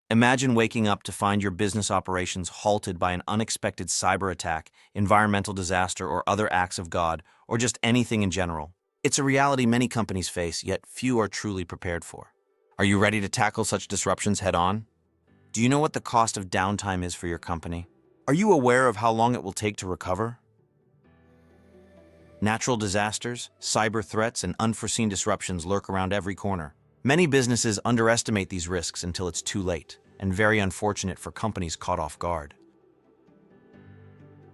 Imagine waking up to find your business operations halted by an unexpected cyber attack, environmental disaster, or other acts of God, or just anything in general. It's a reality many companies face, yet few are truly prepared for. Are you ready to tackle such disruptions head-on? Do you know what the cost of downtime is for your company? Are you aware of how long it will take to recover? Natural disasters, cyber threats, and unforeseen disruptions lurk around every corner. Many businesses underestimate these risks until it's too late, and very unfortunate for companies caught off guard.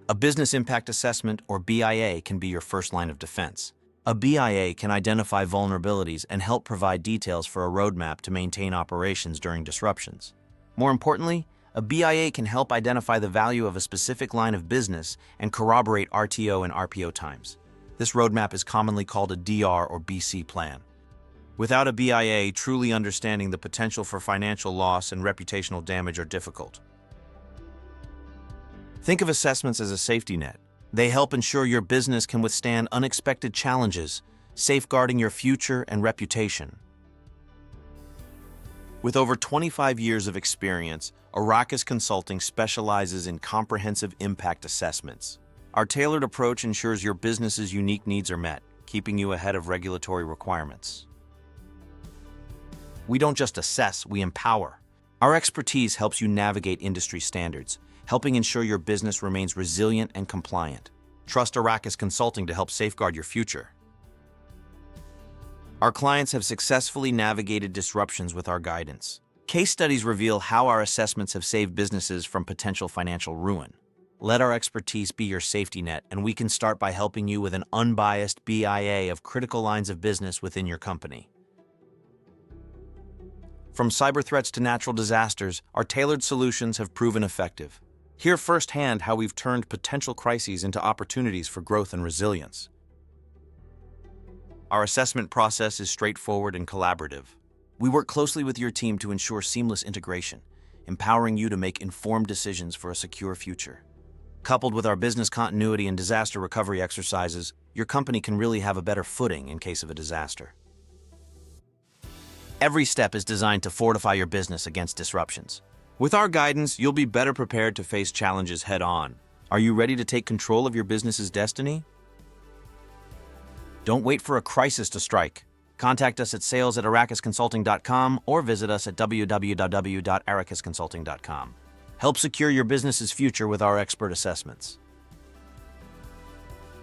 A business impact assessment, or BIA, can be your first line of defense. A BIA can identify vulnerabilities and help provide details for a roadmap to maintain operations during disruptions. More importantly, a BIA can help identify the value of a specific line of business and corroborate RTO and RPO times. This roadmap is commonly called a DR or BC plan. Without a BIA, truly understanding the potential for financial loss and reputational damage are difficult. Think of assessments as a safety net. They help ensure your business can withstand unexpected challenges, safeguarding your future and reputation. With over 25 years of experience, Arrakis Consulting specializes in comprehensive impact assessments. Our tailored approach ensures your business's unique needs are met, keeping you ahead of regulatory requirements. We don't just assess, we empower. Our expertise helps you navigate industry standards, helping ensure your business remains resilient and compliant. Trust Arrakis Consulting to help safeguard your future. Our clients have successfully navigated disruptions with our guidance. Case studies reveal how our assessments have saved businesses from potential financial ruin. Let our expertise be your safety net, and we can start by helping you with an unbiased BIA of critical lines of business within your company. From cyber threats to natural disasters, our tailored solutions have proven effective. Hear firsthand how we've turned potential crises into opportunities for growth and resilience. Our assessment process is straightforward and collaborative. We work closely with your team to ensure seamless integration, empowering you to make informed decisions for a secure future. Coupled with our business continuity and disaster recovery exercises, your company can really have a better footing in case of a disaster. Every step is designed to fortify your business against disruptions. With our guidance, you'll be better prepared to face challenges head-on. Are you ready to take control of your business's destiny? Don't wait for a crisis to strike. Contact us at sales@arrakisconsulting.com or visit us at www.arrakisconsulting.com. Help secure your business's future with our expert assessments.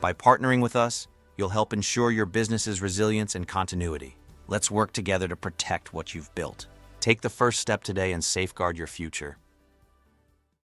By partnering with us, you'll help ensure your business's resilience and continuity. Let's work together to protect what you've built. Take the first step today and safeguard your future.